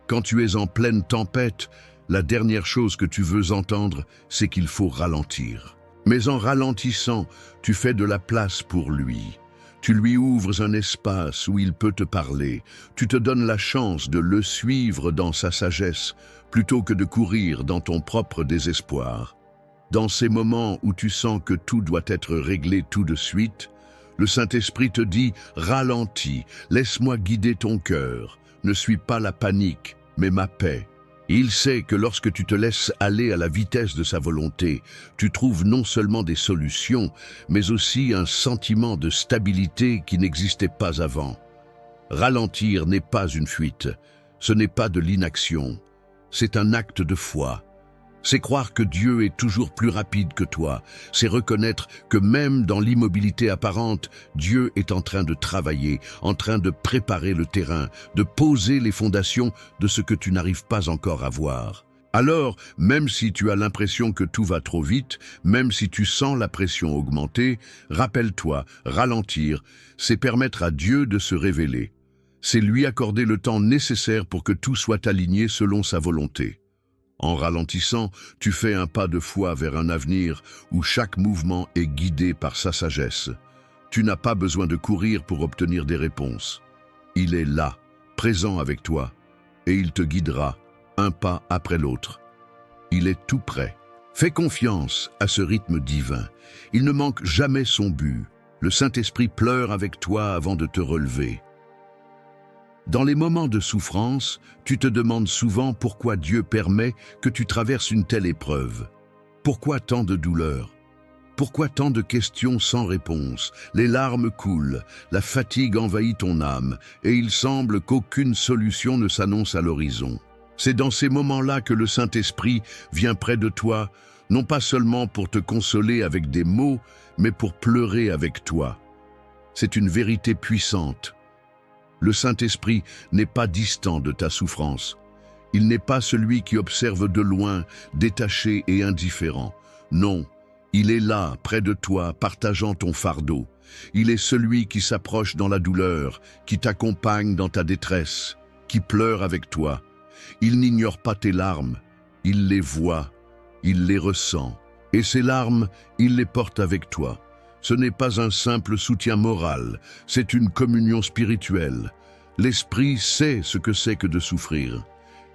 Quand tu es en pleine tempête, la dernière chose que tu veux entendre, c'est qu'il faut ralentir. Mais en ralentissant, tu fais de la place pour lui. Tu lui ouvres un espace où il peut te parler. Tu te donnes la chance de le suivre dans sa sagesse, plutôt que de courir dans ton propre désespoir. Dans ces moments où tu sens que tout doit être réglé tout de suite, le Saint-Esprit te dit « Ralentis, laisse-moi guider ton cœur. Ne suis pas la panique, mais ma paix. » Il sait que lorsque tu te laisses aller à la vitesse de sa volonté, tu trouves non seulement des solutions, mais aussi un sentiment de stabilité qui n'existait pas avant. Ralentir n'est pas une fuite, ce n'est pas de l'inaction, c'est un acte de foi. C'est croire que Dieu est toujours plus rapide que toi, c'est reconnaître que même dans l'immobilité apparente, Dieu est en train de travailler, en train de préparer le terrain, de poser les fondations de ce que tu n'arrives pas encore à voir. Alors, même si tu as l'impression que tout va trop vite, même si tu sens la pression augmenter, rappelle-toi, ralentir, c'est permettre à Dieu de se révéler. C'est lui accorder le temps nécessaire pour que tout soit aligné selon sa volonté. En ralentissant, tu fais un pas de foi vers un avenir où chaque mouvement est guidé par sa sagesse. Tu n'as pas besoin de courir pour obtenir des réponses. Il est là, présent avec toi, et il te guidera, un pas après l'autre. Il est tout prêt. Fais confiance à ce rythme divin. Il ne manque jamais son but. Le Saint-Esprit pleure avec toi avant de te relever. Dans les moments de souffrance, tu te demandes souvent pourquoi Dieu permet que tu traverses une telle épreuve. Pourquoi tant de douleur? Pourquoi tant de questions sans réponse? Les larmes coulent, la fatigue envahit ton âme, et il semble qu'aucune solution ne s'annonce à l'horizon. C'est dans ces moments-là que le Saint-Esprit vient près de toi, non pas seulement pour te consoler avec des mots, mais pour pleurer avec toi. C'est une vérité puissante. Le Saint-Esprit n'est pas distant de ta souffrance. Il n'est pas celui qui observe de loin, détaché et indifférent. Non, il est là, près de toi, partageant ton fardeau. Il est celui qui s'approche dans la douleur, qui t'accompagne dans ta détresse, qui pleure avec toi. Il n'ignore pas tes larmes, il les voit, il les ressent. Et ces larmes, il les porte avec toi. Ce n'est pas un simple soutien moral, c'est une communion spirituelle. L'Esprit sait ce que c'est que de souffrir.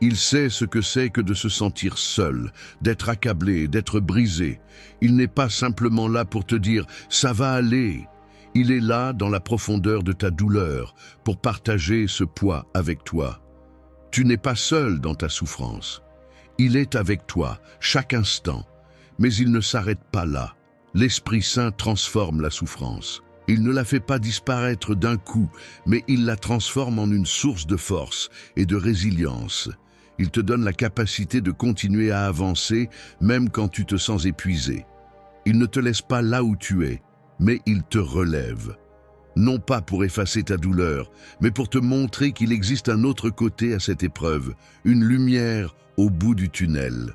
Il sait ce que c'est que de se sentir seul, d'être accablé, d'être brisé. Il n'est pas simplement là pour te dire « ça va aller ». Il est là dans la profondeur de ta douleur pour partager ce poids avec toi. Tu n'es pas seul dans ta souffrance. Il est avec toi, chaque instant. Mais il ne s'arrête pas là. L'Esprit Saint transforme la souffrance. Il ne la fait pas disparaître d'un coup, mais il la transforme en une source de force et de résilience. Il te donne la capacité de continuer à avancer, même quand tu te sens épuisé. Il ne te laisse pas là où tu es, mais il te relève. Non pas pour effacer ta douleur, mais pour te montrer qu'il existe un autre côté à cette épreuve, une lumière au bout du tunnel.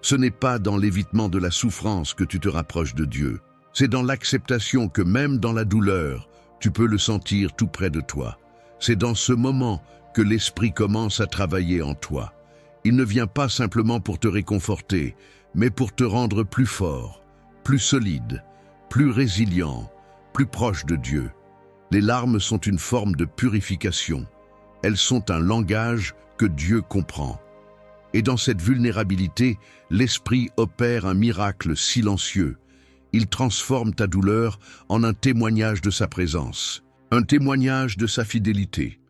Ce n'est pas dans l'évitement de la souffrance que tu te rapproches de Dieu. C'est dans l'acceptation que même dans la douleur, tu peux le sentir tout près de toi. C'est dans ce moment que l'Esprit commence à travailler en toi. Il ne vient pas simplement pour te réconforter, mais pour te rendre plus fort, plus solide, plus résilient, plus proche de Dieu. Les larmes sont une forme de purification. Elles sont un langage que Dieu comprend. Et dans cette vulnérabilité, l'Esprit opère un miracle silencieux. Il transforme ta douleur en un témoignage de sa présence, un témoignage de sa fidélité,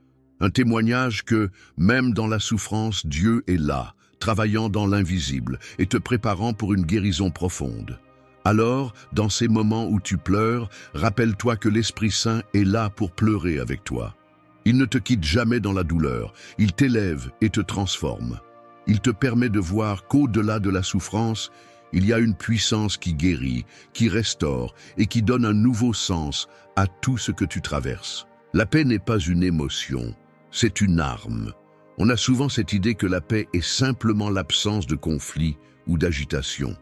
un témoignage que, même dans la souffrance, Dieu est là, travaillant dans l'invisible et te préparant pour une guérison profonde. Alors, dans ces moments où tu pleures, rappelle-toi que l'Esprit Saint est là pour pleurer avec toi. Il ne te quitte jamais dans la douleur, il t'élève et te transforme. Il te permet de voir qu'au-delà de la souffrance, il y a une puissance qui guérit, qui restaure et qui donne un nouveau sens à tout ce que tu traverses. La paix n'est pas une émotion, c'est une arme. On a souvent cette idée que la paix est simplement l'absence de conflit ou d'agitation.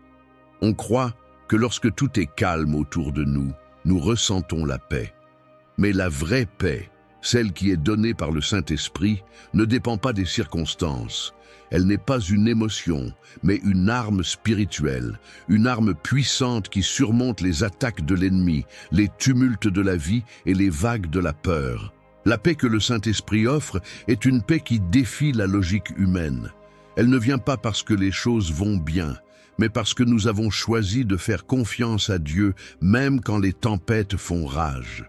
On croit que lorsque tout est calme autour de nous, nous ressentons la paix. Mais la vraie paix, celle qui est donnée par le Saint-Esprit, ne dépend pas des circonstances. Elle n'est pas une émotion, mais une arme spirituelle, une arme puissante qui surmonte les attaques de l'ennemi, les tumultes de la vie et les vagues de la peur. La paix que le Saint-Esprit offre est une paix qui défie la logique humaine. Elle ne vient pas parce que les choses vont bien, mais parce que nous avons choisi de faire confiance à Dieu même quand les tempêtes font rage.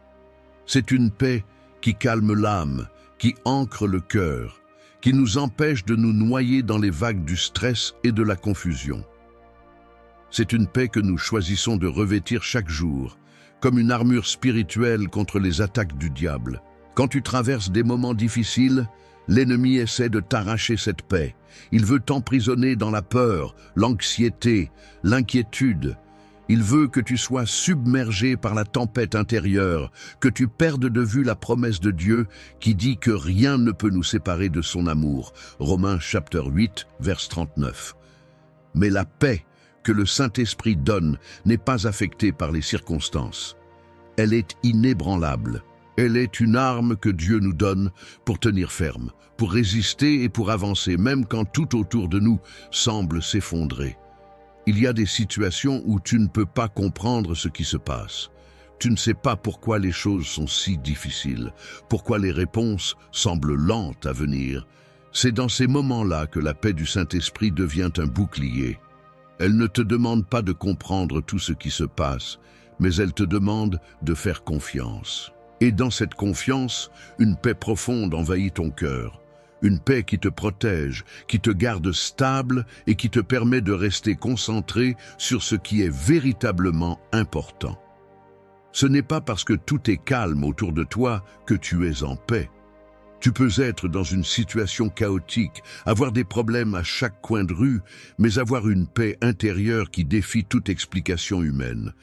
C'est une paix qui calme l'âme, qui ancre le cœur, qui nous empêche de nous noyer dans les vagues du stress et de la confusion. C'est une paix que nous choisissons de revêtir chaque jour, comme une armure spirituelle contre les attaques du diable. Quand tu traverses des moments difficiles, l'ennemi essaie de t'arracher cette paix. Il veut t'emprisonner dans la peur, l'anxiété, l'inquiétude. Il veut que tu sois submergé par la tempête intérieure, que tu perdes de vue la promesse de Dieu qui dit que rien ne peut nous séparer de son amour. Romains chapitre 8, verset 39. Mais la paix que le Saint-Esprit donne n'est pas affectée par les circonstances. Elle est inébranlable. Elle est une arme que Dieu nous donne pour tenir ferme, pour résister et pour avancer, même quand tout autour de nous semble s'effondrer. Il y a des situations où tu ne peux pas comprendre ce qui se passe. Tu ne sais pas pourquoi les choses sont si difficiles, pourquoi les réponses semblent lentes à venir. C'est dans ces moments-là que la paix du Saint-Esprit devient un bouclier. Elle ne te demande pas de comprendre tout ce qui se passe, mais elle te demande de faire confiance. Et dans cette confiance, une paix profonde envahit ton cœur. Une paix qui te protège, qui te garde stable et qui te permet de rester concentré sur ce qui est véritablement important. Ce n'est pas parce que tout est calme autour de toi que tu es en paix. Tu peux être dans une situation chaotique, avoir des problèmes à chaque coin de rue, mais avoir une paix intérieure qui défie toute explication humaine.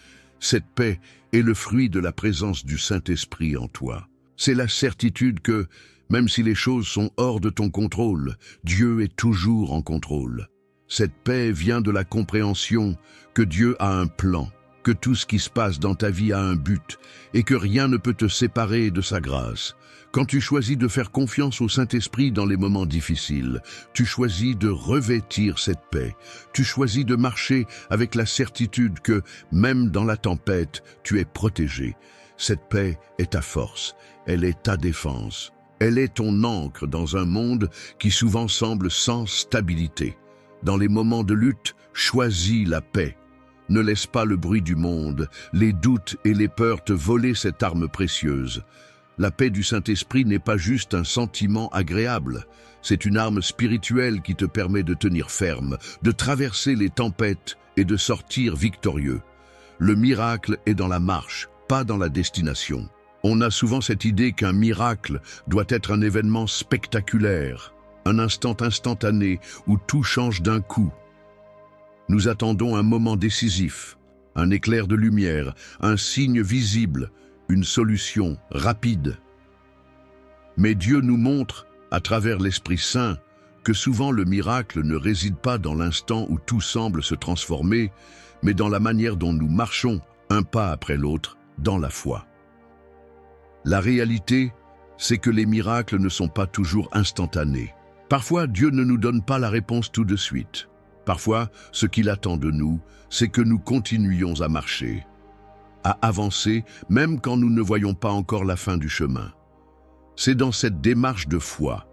Cette paix est le fruit de la présence du Saint-Esprit en toi. C'est la certitude que, même si les choses sont hors de ton contrôle, Dieu est toujours en contrôle. Cette paix vient de la compréhension que Dieu a un plan, que tout ce qui se passe dans ta vie a un but et que rien ne peut te séparer de sa grâce. Quand tu choisis de faire confiance au Saint-Esprit dans les moments difficiles, tu choisis de revêtir cette paix. Tu choisis de marcher avec la certitude que, même dans la tempête, tu es protégé. Cette paix est ta force, elle est ta défense. Elle est ton ancre dans un monde qui souvent semble sans stabilité. Dans les moments de lutte, choisis la paix. Ne laisse pas le bruit du monde, les doutes et les peurs te voler cette arme précieuse. La paix du Saint-Esprit n'est pas juste un sentiment agréable. C'est une arme spirituelle qui te permet de tenir ferme, de traverser les tempêtes et de sortir victorieux. Le miracle est dans la marche, pas dans la destination. On a souvent cette idée qu'un miracle doit être un événement spectaculaire, un instant instantané où tout change d'un coup. Nous attendons un moment décisif, un éclair de lumière, un signe visible, une solution rapide. Mais Dieu nous montre, à travers l'Esprit Saint, que souvent le miracle ne réside pas dans l'instant où tout semble se transformer, mais dans la manière dont nous marchons, un pas après l'autre, dans la foi. La réalité, c'est que les miracles ne sont pas toujours instantanés. Parfois, Dieu ne nous donne pas la réponse tout de suite. Parfois, ce qu'il attend de nous, c'est que nous continuions à marcher, à avancer, même quand nous ne voyons pas encore la fin du chemin. C'est dans cette démarche de foi,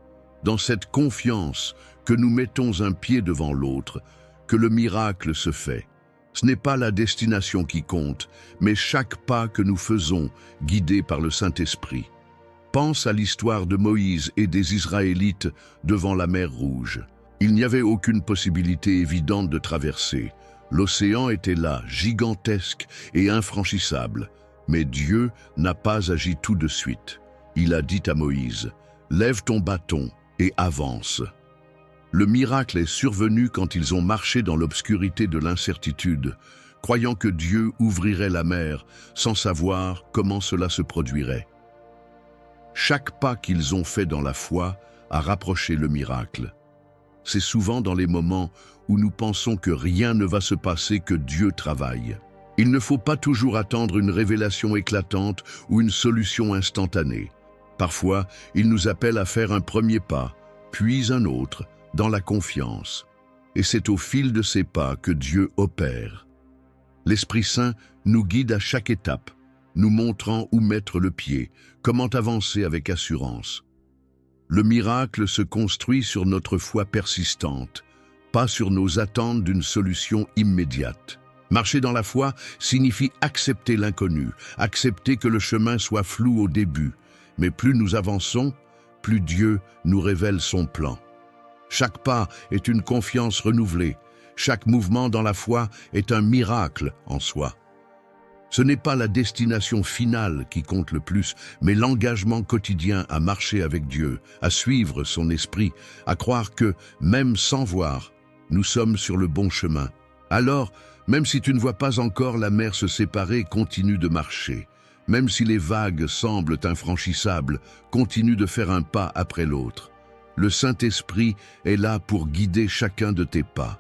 dans cette confiance que nous mettons un pied devant l'autre, que le miracle se fait. Ce n'est pas la destination qui compte, mais chaque pas que nous faisons, guidés par le Saint-Esprit. Pense à l'histoire de Moïse et des Israélites devant la mer Rouge. Il n'y avait aucune possibilité évidente de traverser. L'océan était là, gigantesque et infranchissable. Mais Dieu n'a pas agi tout de suite. Il a dit à Moïse, « Lève ton bâton et avance ». Le miracle est survenu quand ils ont marché dans l'obscurité de l'incertitude, croyant que Dieu ouvrirait la mer, sans savoir comment cela se produirait. Chaque pas qu'ils ont fait dans la foi a rapproché le miracle. C'est souvent dans les moments où nous pensons que rien ne va se passer, que Dieu travaille. Il ne faut pas toujours attendre une révélation éclatante ou une solution instantanée. Parfois, il nous appelle à faire un premier pas, puis un autre, dans la confiance. Et c'est au fil de ces pas que Dieu opère. L'Esprit Saint nous guide à chaque étape, nous montrant où mettre le pied, comment avancer avec assurance. Le miracle se construit sur notre foi persistante, pas sur nos attentes d'une solution immédiate. Marcher dans la foi signifie accepter l'inconnu, accepter que le chemin soit flou au début, mais plus nous avançons, plus Dieu nous révèle son plan. Chaque pas est une confiance renouvelée, chaque mouvement dans la foi est un miracle en soi. Ce n'est pas la destination finale qui compte le plus, mais l'engagement quotidien à marcher avec Dieu, à suivre son esprit, à croire que, même sans voir, nous sommes sur le bon chemin. Alors, même si tu ne vois pas encore la mer se séparer, continue de marcher. Même si les vagues semblent infranchissables, continue de faire un pas après l'autre. Le Saint-Esprit est là pour guider chacun de tes pas.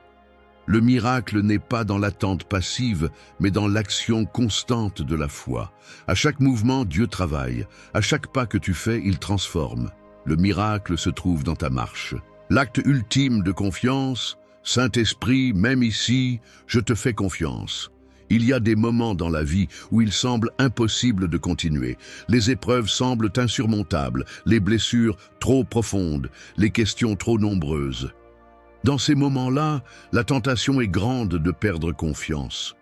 Le miracle n'est pas dans l'attente passive, mais dans l'action constante de la foi. À chaque mouvement, Dieu travaille. À chaque pas que tu fais, il transforme. Le miracle se trouve dans ta marche. L'acte ultime de confiance, Saint-Esprit, même ici, je te fais confiance. Il y a des moments dans la vie où il semble impossible de continuer. Les épreuves semblent insurmontables, les blessures trop profondes, les questions trop nombreuses. Dans ces moments-là, la tentation est grande de perdre confiance.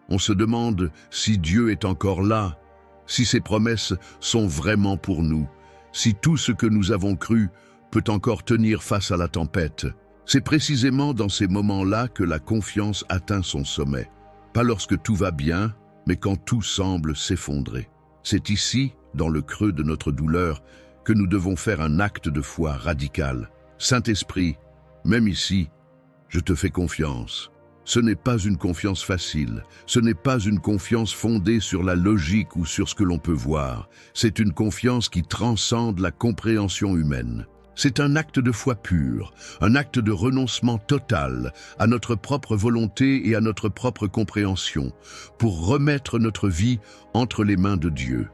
On se demande si Dieu est encore là, si ses promesses sont vraiment pour nous, si tout ce que nous avons cru peut encore tenir face à la tempête. C'est précisément dans ces moments-là que la confiance atteint son sommet. Pas lorsque tout va bien, mais quand tout semble s'effondrer. C'est ici, dans le creux de notre douleur, que nous devons faire un acte de foi radical. Saint-Esprit, même ici, je te fais confiance. Ce n'est pas une confiance facile, ce n'est pas une confiance fondée sur la logique ou sur ce que l'on peut voir. C'est une confiance qui transcende la compréhension humaine. C'est un acte de foi pur, un acte de renoncement total à notre propre volonté et à notre propre compréhension, pour remettre notre vie entre les mains de Dieu.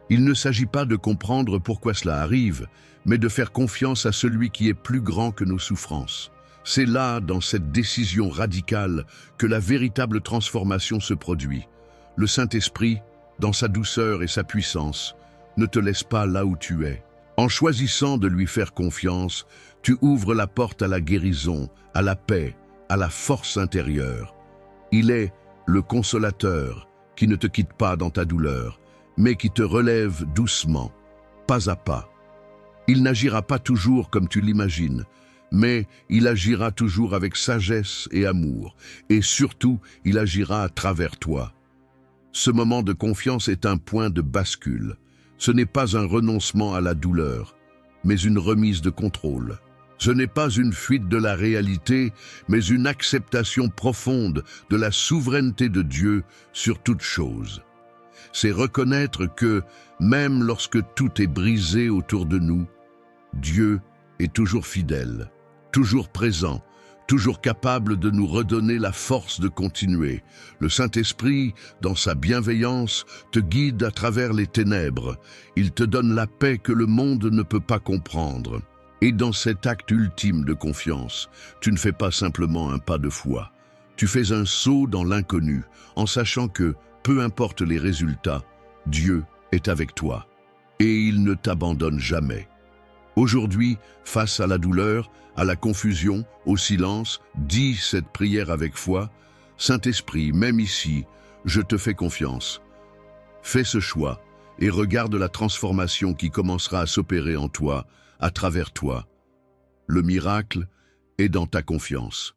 Il ne s'agit pas de comprendre pourquoi cela arrive, mais de faire confiance à celui qui est plus grand que nos souffrances. C'est là, dans cette décision radicale, que la véritable transformation se produit. Le Saint-Esprit, dans sa douceur et sa puissance, ne te laisse pas là où tu es. En choisissant de lui faire confiance, tu ouvres la porte à la guérison, à la paix, à la force intérieure. Il est le consolateur qui ne te quitte pas dans ta douleur, mais qui te relève doucement, pas à pas. Il n'agira pas toujours comme tu l'imagines, mais il agira toujours avec sagesse et amour, et surtout, il agira à travers toi. Ce moment de confiance est un point de bascule. Ce n'est pas un renoncement à la douleur, mais une remise de contrôle. Ce n'est pas une fuite de la réalité, mais une acceptation profonde de la souveraineté de Dieu sur toute chose. C'est reconnaître que, même lorsque tout est brisé autour de nous, Dieu est toujours fidèle, toujours présent, toujours capable de nous redonner la force de continuer. Le Saint-Esprit, dans sa bienveillance, te guide à travers les ténèbres. Il te donne la paix que le monde ne peut pas comprendre. Et dans cet acte ultime de confiance, tu ne fais pas simplement un pas de foi. Tu fais un saut dans l'inconnu, en sachant que, peu importe les résultats, Dieu est avec toi. Et il ne t'abandonne jamais. Aujourd'hui, face à la douleur, à la confusion, au silence, dis cette prière avec foi. Saint-Esprit, même ici, je te fais confiance. Fais ce choix et regarde la transformation qui commencera à s'opérer en toi, à travers toi. Le miracle est dans ta confiance.